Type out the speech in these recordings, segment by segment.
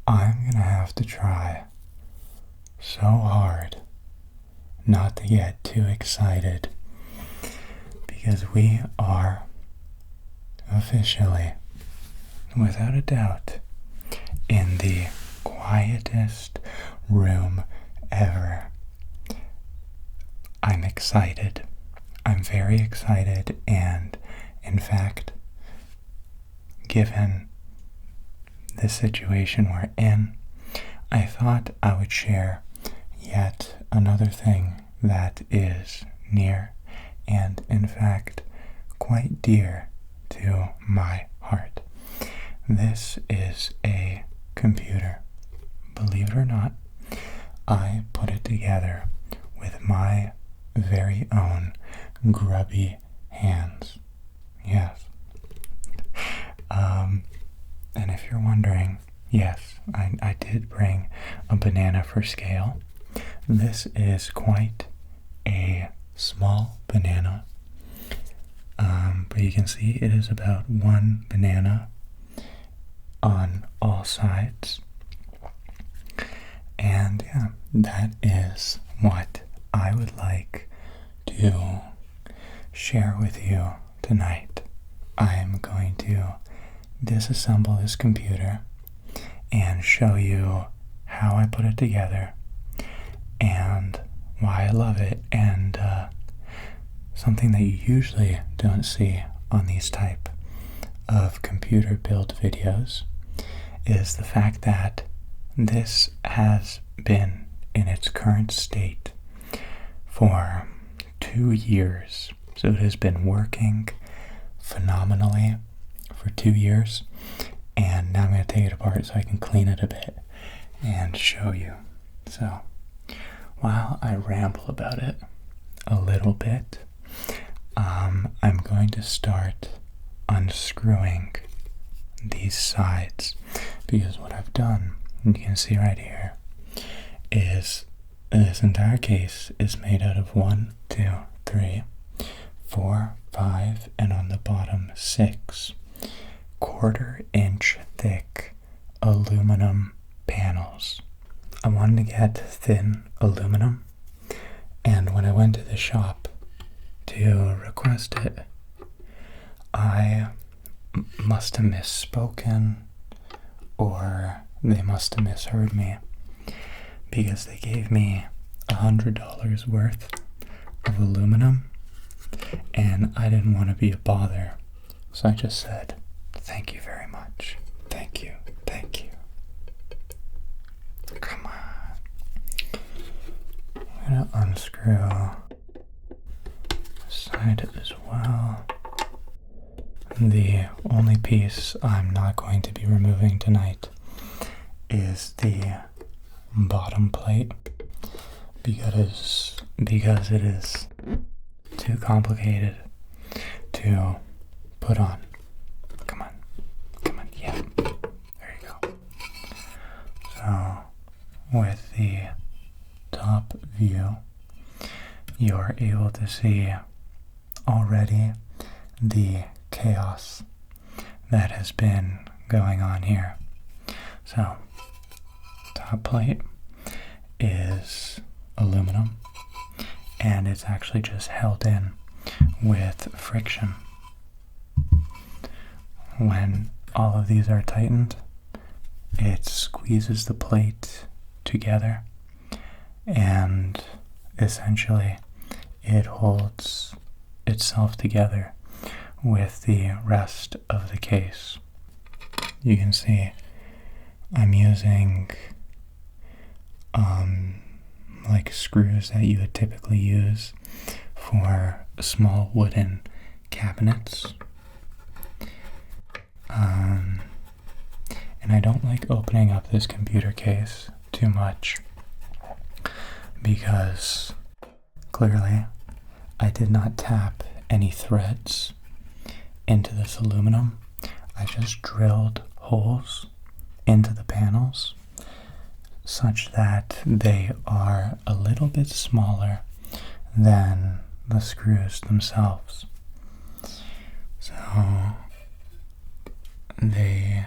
I'm gonna have to try so hard not to get too excited because we are officially, without a doubt, in the quietest room ever. I'm excited. I'm very excited, and in fact, given the situation we're in, I thought I would share yet another thing that is near and, in fact, quite dear to my heart. This is a computer. Believe it or not, I put it together with my very own grubby hands. Yes. And if you're wondering, yes, I did bring a banana for scale. This is quite a small banana, but you can see it is about one banana on all sides. And yeah, that is what I would like to share with you tonight. I am going to disassemble this computer and show you how I put it together and why I love it, and something that you usually don't see on these type of computer build videos is the fact that this has been in its current state for 2 years. So it has been working phenomenally for 2 years, and now I'm going to take it apart so I can clean it a bit and show you. So while I ramble about it a little bit, I'm going to start unscrewing these sides, because what I've done, you can see right here, is this entire case is made out of 1, 2, 3, 4, 5, and on the bottom 6 1/4-inch thick aluminum panels. I wanted to get thin aluminum, and when I went to the shop to request it, I must have misspoken, or they must have misheard me, because they gave me $100 worth of aluminum, and I didn't want to be a bother, so I just said, "Thank you very much. Thank you. Thank you." Come on. I'm gonna unscrew this side as well. The only piece I'm not going to be removing tonight is the bottom plate, because it is too complicated to put on. Come on, yeah, there you go. So with the top view, you're able to see already the chaos that has been going on here. So top plate is aluminum, and it's actually just held in with friction. When all of these are tightened, it squeezes the plate together, and essentially it holds itself together with the rest of the case. You can see I'm using like screws that you would typically use for small wooden cabinets. And I don't like opening up this computer case too much, because clearly I did not tap any threads into this aluminum. I just drilled holes into the panels such that they are a little bit smaller than the screws themselves. So they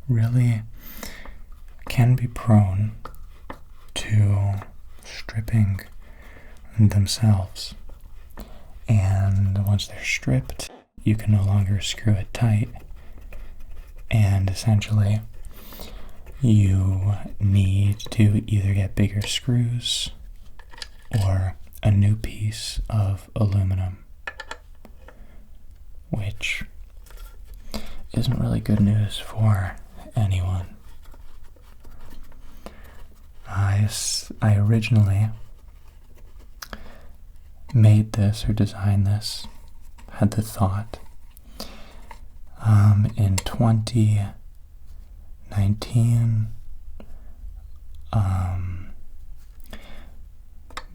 really can be prone to stripping themselves. And once they're stripped, you can no longer screw it tight. And essentially, you need to either get bigger screws or a new piece of aluminum, which isn't really good news for anyone. I originally made this or designed this, had the thought, in 2019,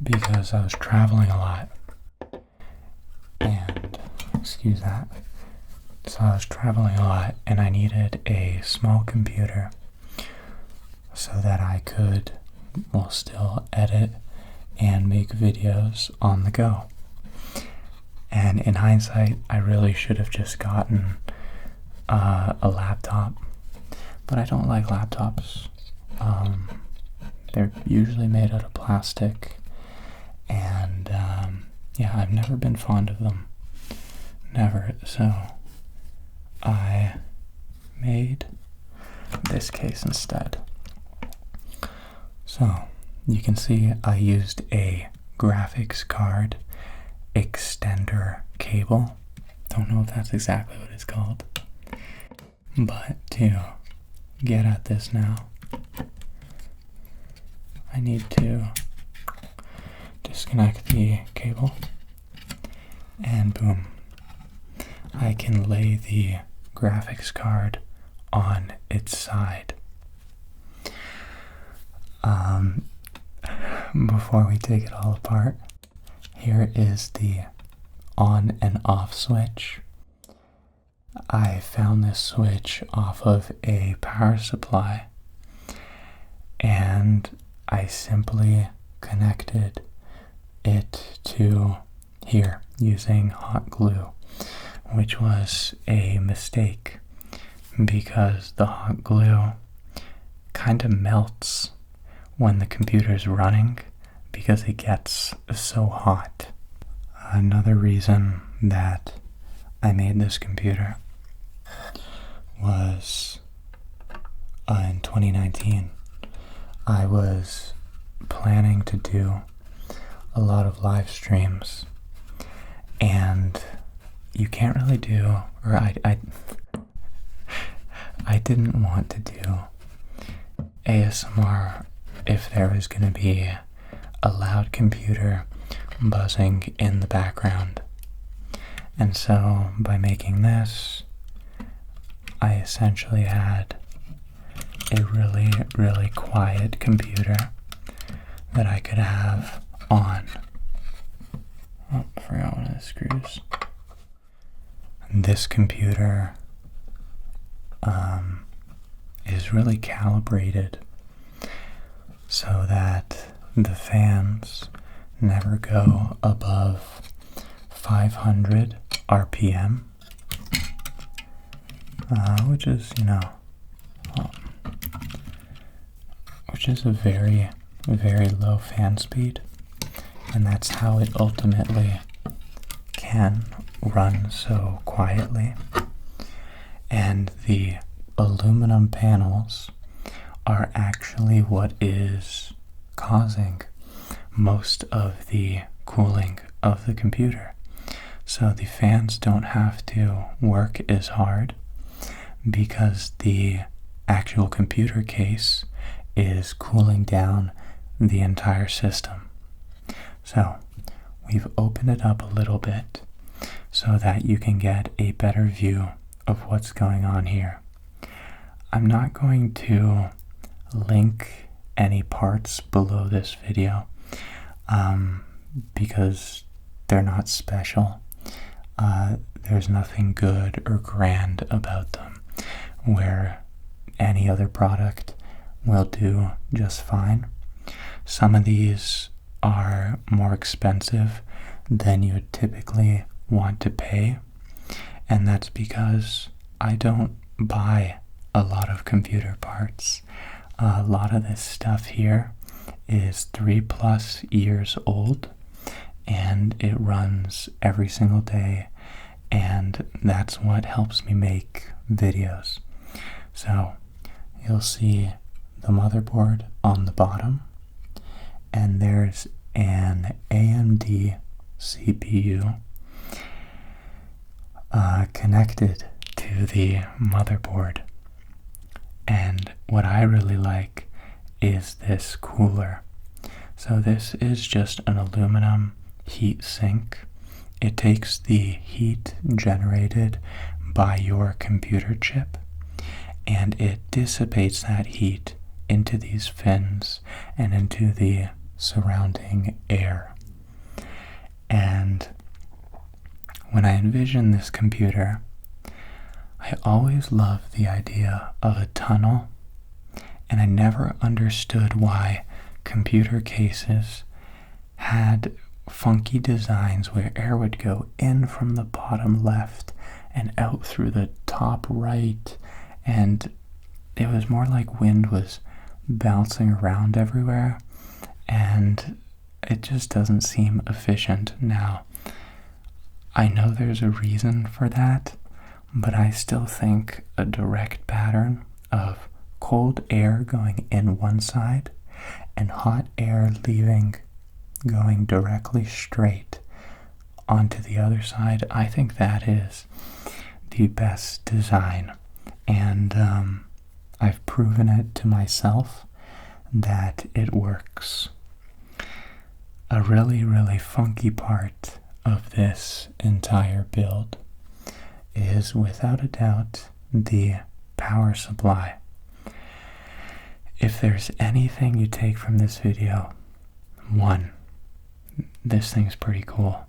because I was traveling a lot, and, excuse that, so I was traveling a lot, and I needed a small computer so that I could, well, still edit and make videos on the go. And in hindsight, I really should have just gotten a laptop, but I don't like laptops. They're usually made out of plastic, and yeah, I've never been fond of them. Never. So I made this case instead. So you can see I used a graphics card extender cable. Don't know if that's exactly what it's called. But to get at this now, I need to disconnect the cable, and boom, I can lay the graphics card on its side. Before we take it all apart, here is the on and off switch. I found this switch off of a power supply, and I simply connected it to here using hot glue, which was a mistake because the hot glue kind of melts when the computer's running because it gets so hot. Another reason that I made this computer was in 2019. I was planning to do a lot of live streams, and you can't really do, or I didn't want to do ASMR if there was going to be a loud computer buzzing in the background. And so by making this, I essentially had a really, really quiet computer that I could have on. Oh, I forgot one of the screws. This computer is really calibrated so that the fans never go above 500 RPM, which is, which is a very, very low fan speed, and that's how it ultimately can run so quietly. And the aluminum panels are actually what is causing most of the cooling of the computer. So the fans don't have to work as hard because the actual computer case is cooling down the entire system. So we've opened it up a little bit so that you can get a better view of what's going on here. I'm not going to link any parts below this video because they're not special. There's nothing good or grand about them, where any other product will do just fine. Some of these are more expensive than you would typically want to pay, and that's because I don't buy a lot of computer parts. A lot of this stuff here is 3+ years old, and it runs every single day, and that's what helps me make videos. So you'll see the motherboard on the bottom, and there's an AMD CPU connected to the motherboard. And what I really like is this cooler. So this is just an aluminum heat sink. It takes the heat generated by your computer chip, and it dissipates that heat into these fins and into the surrounding air. And when I envision this computer, I always loved the idea of a tunnel, and I never understood why computer cases had funky designs where air would go in from the bottom left and out through the top right, and it was more like wind was bouncing around everywhere, and it just doesn't seem efficient. Now, I know there's a reason for that, but I still think a direct pattern of cold air going in one side and hot air leaving, going directly straight onto the other side, I think that is the best design. And I've proven it to myself that it works. A really, really funky part of this entire build is without a doubt the power supply. If there's anything you take from this video, 1, this thing's pretty cool.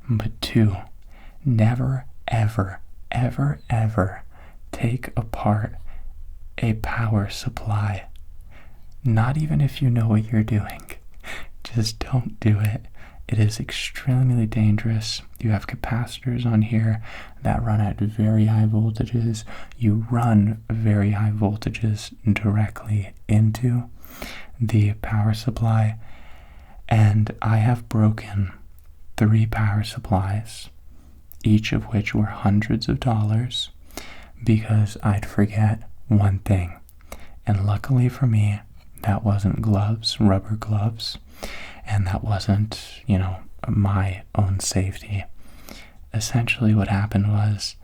But 2, never, ever, ever, ever take apart a power supply. Not even if you know what you're doing. Just don't do it. It is extremely dangerous. You have capacitors on here that run at very high voltages. You run very high voltages directly into the power supply. And I have broken 3 power supplies, each of which were hundreds of dollars, because I'd forget one thing. And luckily for me, that wasn't gloves, rubber gloves, and that wasn't, my own safety. Essentially what happened was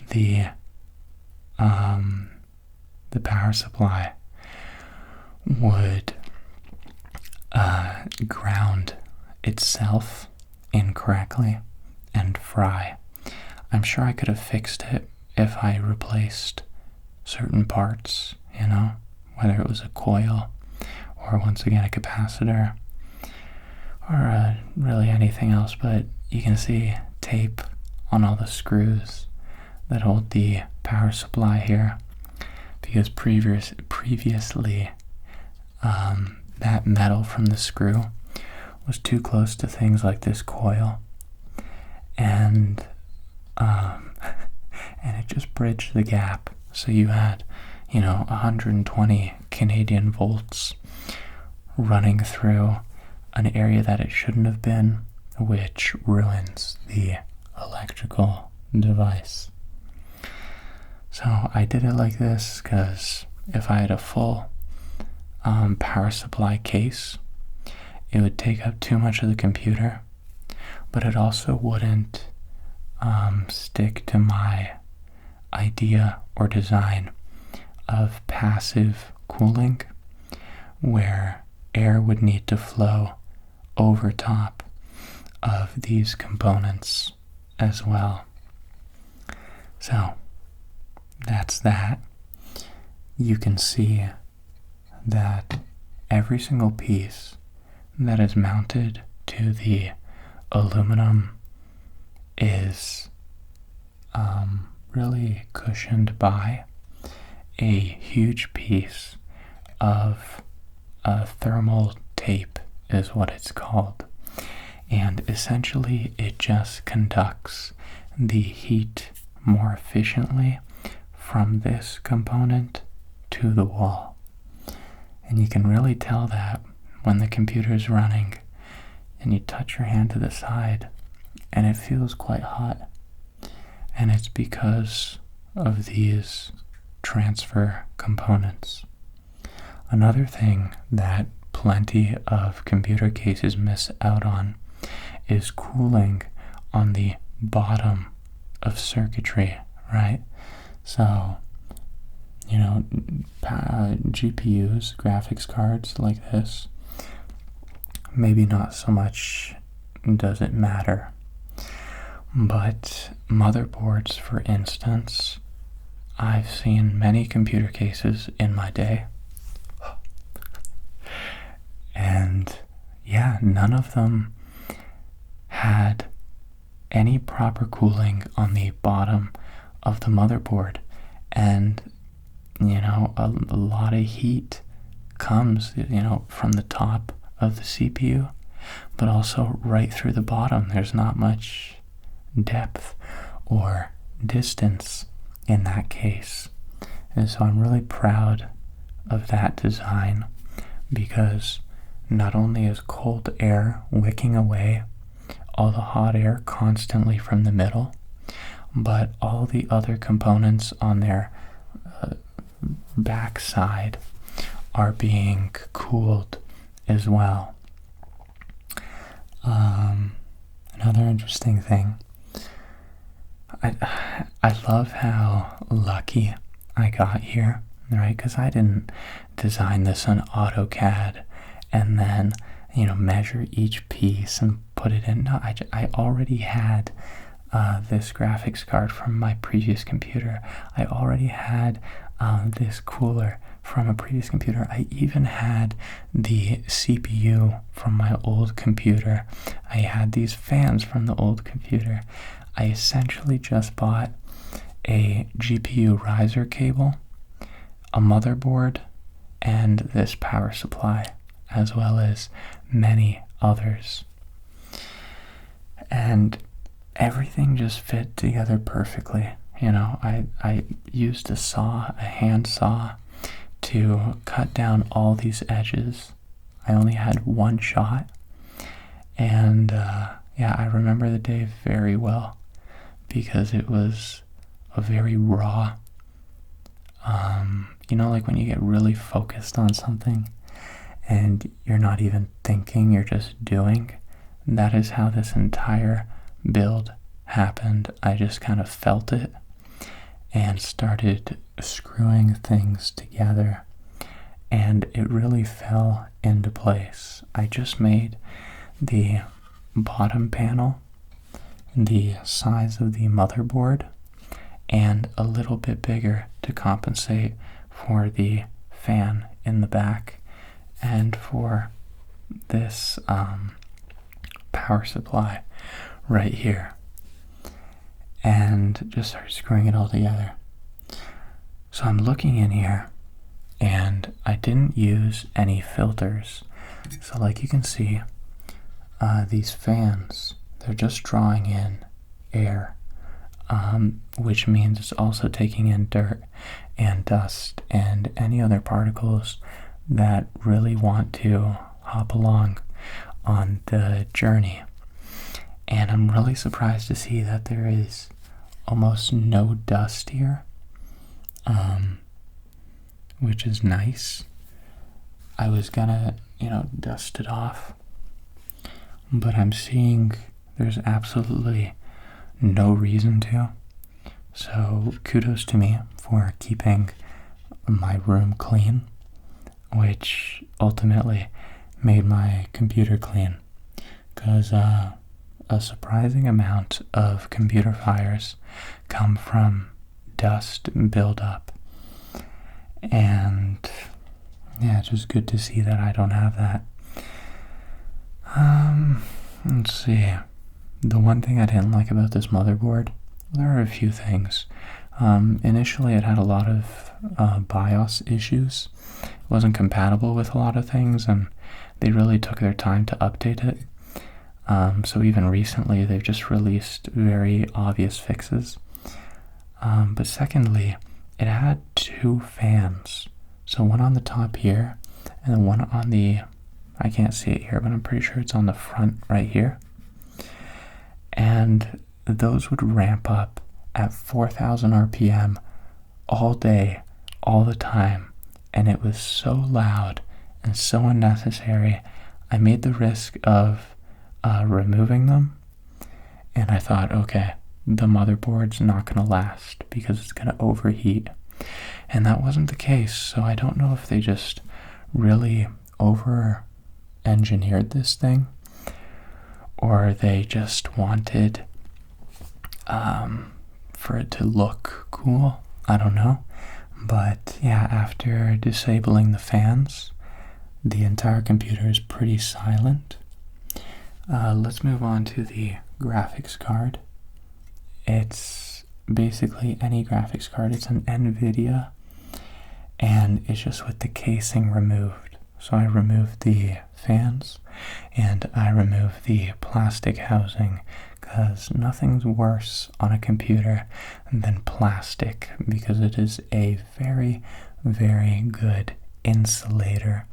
the power supply would ground itself incorrectly and fry. I'm sure I could have fixed it if I replaced certain parts, whether it was a coil or once again a capacitor or really anything else. But you can see tape on all the screws that hold the power supply here, because previously that metal from the screw was too close to things like this coil, and it just bridged the gap. So you had 120 Canadian volts running through an area that it shouldn't have been, which ruins the electrical device. So I did it like this because if I had a full power supply case, it would take up too much of the computer, but it also wouldn't stick to my idea or design of passive cooling, where air would need to flow over top of these components as well. So that's that. You can see that every single piece that is mounted to the aluminum is really cushioned by a huge piece of thermal tape, is what it's called. And essentially it just conducts the heat more efficiently from this component to the wall. And you can really tell that when the computer is running and you touch your hand to the side and it feels quite hot. And it's because of these transfer components. Another thing that plenty of computer cases miss out on is cooling on the bottom of circuitry, right? So, GPUs, graphics cards like this, maybe not so much does it matter. But motherboards, for instance, I've seen many computer cases in my day. And yeah, none of them had any proper cooling on the bottom of the motherboard. And, a lot of heat comes, from the top of the CPU, but also right through the bottom. There's not much depth or distance in that case. And so I'm really proud of that design, because not only is cold air wicking away all the hot air constantly from the middle, but all the other components on their backside are being cooled as well. Another interesting thing, I love how lucky I got here, right? Because I didn't design this on AutoCAD and then, measure each piece and put it in. No, I already had this graphics card from my previous computer. I already had this cooler from a previous computer. I even had the CPU from my old computer. I had these fans from the old computer. I essentially just bought a GPU riser cable, a motherboard, and this power supply, as well as many others. And everything just fit together perfectly. I used a hand saw to cut down all these edges. I only had one shot. And I remember the day very well, because it was a very raw, like when you get really focused on something and you're not even thinking, you're just doing. That is how this entire build happened. I just kind of felt it and started screwing things together, and it really fell into place. I just made the bottom panel the size of the motherboard and a little bit bigger to compensate for the fan in the back and for this power supply right here, and just start screwing it all together. So I'm looking in here, and I didn't use any filters. So like you can see, these fans, they're just drawing in air, which means it's also taking in dirt and dust and any other particles that really want to hop along on the journey. And I'm really surprised to see that there is almost no dust here, which is nice. I was gonna, dust it off, but I'm seeing there's absolutely no reason to. So kudos to me for keeping my room clean, which ultimately made my computer clean, because a surprising amount of computer fires come from dust buildup. And yeah, it's just good to see that I don't have that. Let's see. The one thing I didn't like about this motherboard, there are a few things. Initially, it had a lot of BIOS issues. It wasn't compatible with a lot of things, and they really took their time to update it. So even recently, they've just released very obvious fixes. But secondly, it had two fans. So one on the top here, and then one on the, I can't see it here, but I'm pretty sure it's on the front right here. And those would ramp up at 4,000 RPM all day, all the time. And it was so loud and so unnecessary. I made the risk of removing them. And I thought, okay, the motherboard's not going to last because it's going to overheat. And that wasn't the case. So I don't know if they just really over-engineered this thing, or they just wanted for it to look cool. I don't know. But yeah, after disabling the fans, the entire computer is pretty silent. Let's move on to the graphics card. It's basically any graphics card. It's an NVIDIA, and it's just with the casing removed. So I removed the fans, and I removed the plastic housing, because nothing's worse on a computer than plastic, because it is a very, very good insulator,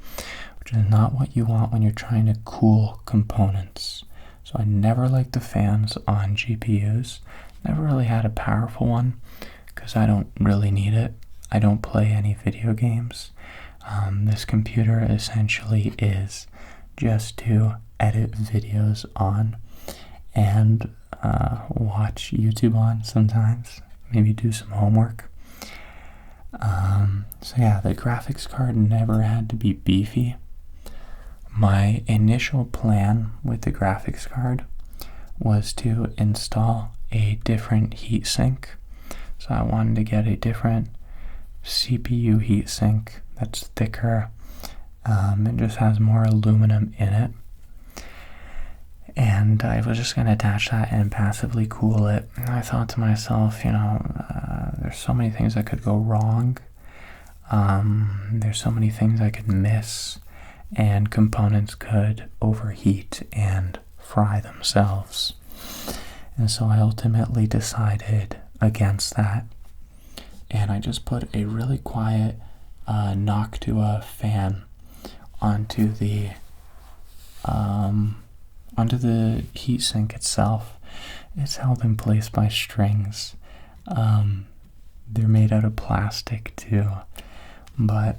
which is not what you want when you're trying to cool components. So I never liked the fans on GPUs. Never really had a powerful one because I don't really need it. I don't play any video games. This computer essentially is just to edit videos on and watch YouTube on sometimes. Maybe do some homework. So yeah, the graphics card never had to be beefy. My initial plan with the graphics card was to install a different heatsink. So I wanted to get a different CPU heatsink that's thicker. It just has more aluminum in it. And I was just going to attach that and passively cool it. And I thought to myself, there's so many things that could go wrong. There's so many things I could miss, and components could overheat and fry themselves. And so I ultimately decided against that. And I just put a really quiet Noctua fan onto the heatsink itself. It's held in place by strings. They're made out of plastic too, but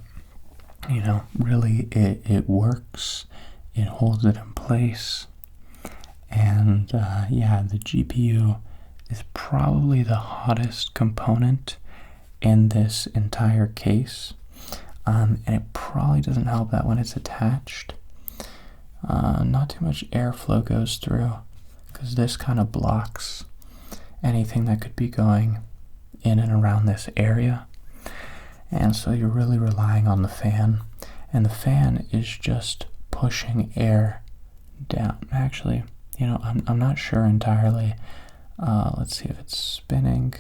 really it works. It holds it in place. And the GPU is probably the hottest component in this entire case. And it probably doesn't help that when it's attached, not too much airflow goes through, because this kind of blocks anything that could be going in and around this area. And so you're really relying on the fan, and the fan is just pushing air down. Actually, I'm not sure entirely. Let's see if it's spinning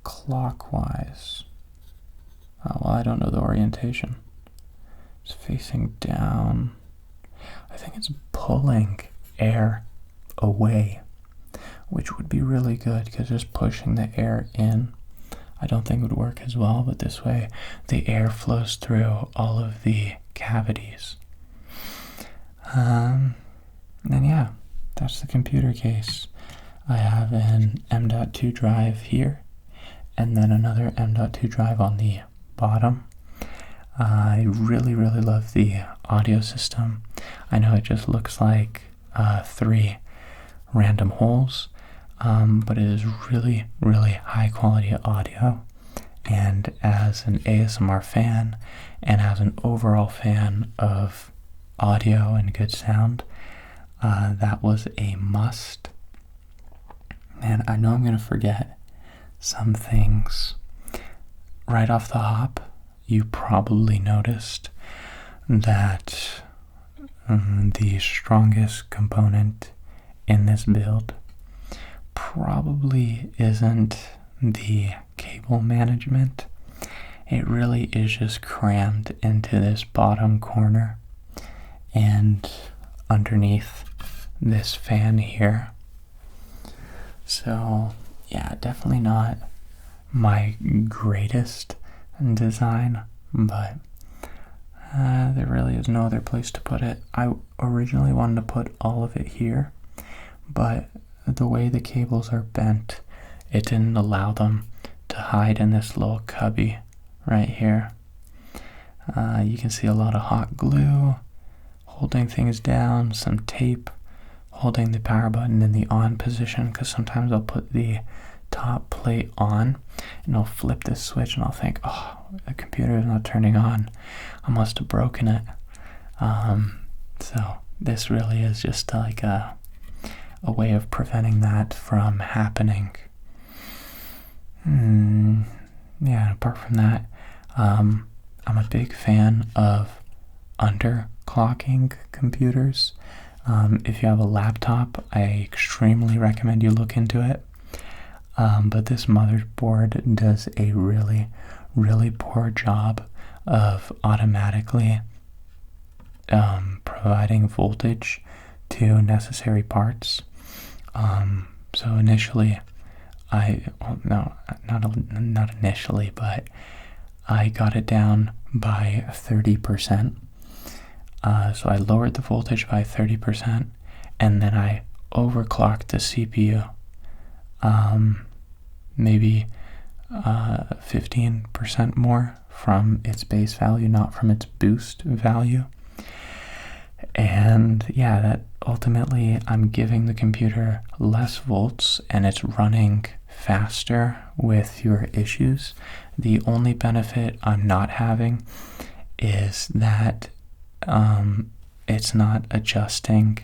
clockwise. Well, I don't know the orientation. It's facing down. I think it's pulling air away, which would be really good, because just pushing the air in I don't think would work as well, but this way the air flows through all of the cavities. And yeah, that's the computer case. I have an M.2 drive here, and then another M.2 drive on the bottom. I really, really love the audio system. I know it just looks like 3 random holes, but it is really, really high quality audio. And as an ASMR fan, and as an overall fan of audio and good sound, that was a must. And I know I'm going to forget some things. Right off the hop, you probably noticed that the strongest component in this build probably isn't the cable management. It really is just crammed into this bottom corner and underneath this fan here. So yeah, definitely not my greatest design, but There really is no other place to put it. I originally wanted to put all of it here, but the way the cables are bent, it didn't allow them to hide in this little cubby right here. You can see a lot of hot glue holding things down, some tape holding the power button in the on position, because sometimes I'll put the top plate on and I'll flip this switch and I'll think, oh, the computer is not turning on. I must have broken it. So this really is just like a way of preventing that from happening. Yeah, apart from that, I'm a big fan of underclocking computers. If you have a laptop, I extremely recommend you look into it. But this motherboard does a really, really poor job of automatically providing voltage to necessary parts. So initially, not initially, but I got it down by 30%. So I lowered the voltage by 30%, and then I overclocked the CPU, maybe 15% more from its base value, not from its boost value. And yeah, that ultimately I'm giving the computer less volts and it's running faster with fewer issues. The only benefit I'm not having is that it's not adjusting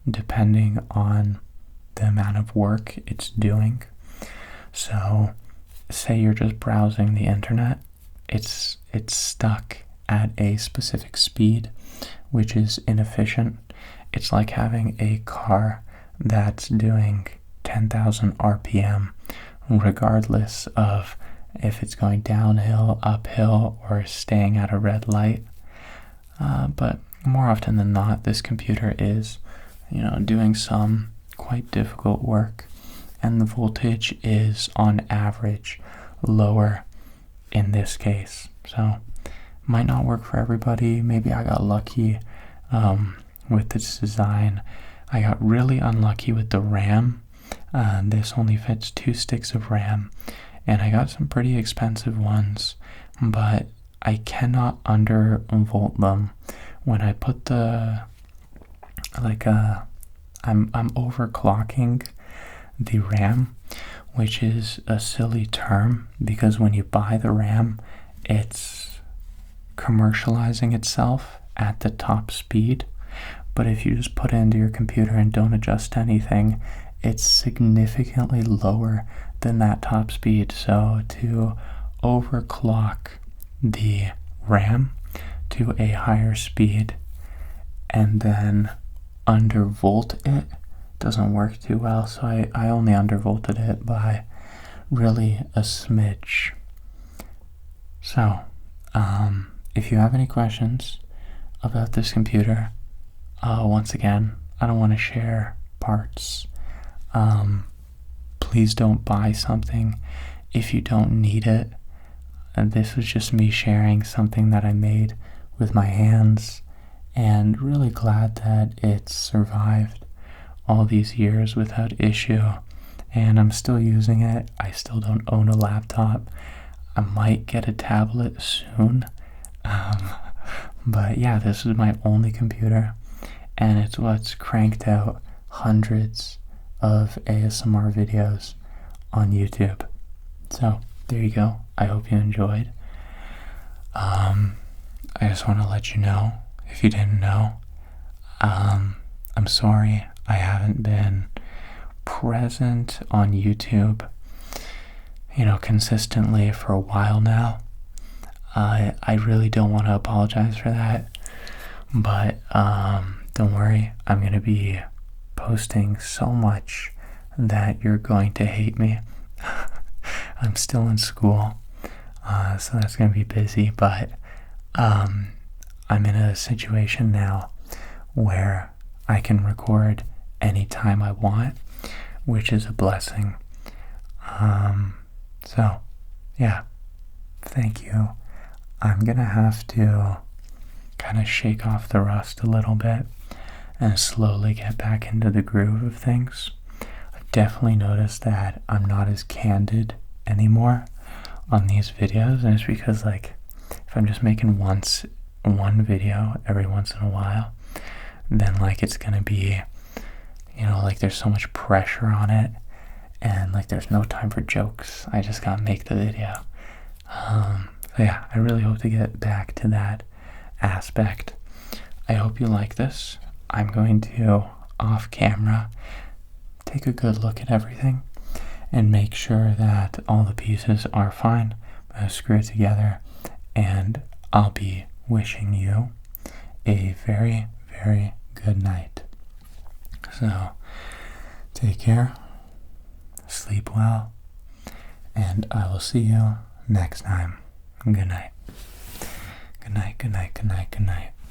depending on the amount of work it's doing. So say you're just browsing the internet, it's stuck at a specific speed, which is inefficient. It's like having a car that's doing 10,000 RPM regardless of if it's going downhill, uphill, or staying at a red light. But more often than not, this computer is, doing some quite difficult work, and the voltage is on average lower in this case. So might not work for everybody. Maybe I got lucky with this design. I got really unlucky with the RAM. This only fits 2 sticks of RAM, and I got some pretty expensive ones, but I cannot undervolt them. When I put I'm overclocking the RAM, which is a silly term because when you buy the RAM, it's commercializing itself at the top speed. But if you just put it into your computer and don't adjust anything, it's significantly lower than that top speed. So to overclock the RAM to a higher speed and then undervolt it doesn't work too well. So I only undervolted it by really a smidge. So if you have any questions about this computer, once again, I don't want to share parts. Please don't buy something if you don't need it. And this was just me sharing something that I made with my hands, and really glad that it survived all these years without issue, and I'm still using it. I still don't own a laptop. I might get a tablet soon, but yeah, this is my only computer, and it's what's cranked out hundreds of ASMR videos on YouTube. So there you go. I hope you enjoyed. I just want to let you know, if you didn't know, I'm sorry I haven't been present on YouTube, consistently for a while now. I really don't want to apologize for that, but don't worry, I'm going to be posting so much that you're going to hate me. I'm still in school, so that's going to be busy, but I'm in a situation now where I can record anytime I want, which is a blessing. So yeah, thank you. I'm gonna have to kind of shake off the rust a little bit and slowly get back into the groove of things. I've definitely noticed that I'm not as candid anymore on these videos, and it's because like if I'm just making one video every once in a while, then like it's gonna be, you know, like there's so much pressure on it, and like there's no time for jokes. I just gotta make the video. So yeah, I really hope to get back to that aspect. I hope you like this. I'm going to, off camera, take a good look at everything and make sure that all the pieces are fine. I'm gonna screw it together, and I'll be wishing you a very, very good night. So, take care, sleep well, and I will see you next time. Good night. Good night, good night, good night, good night.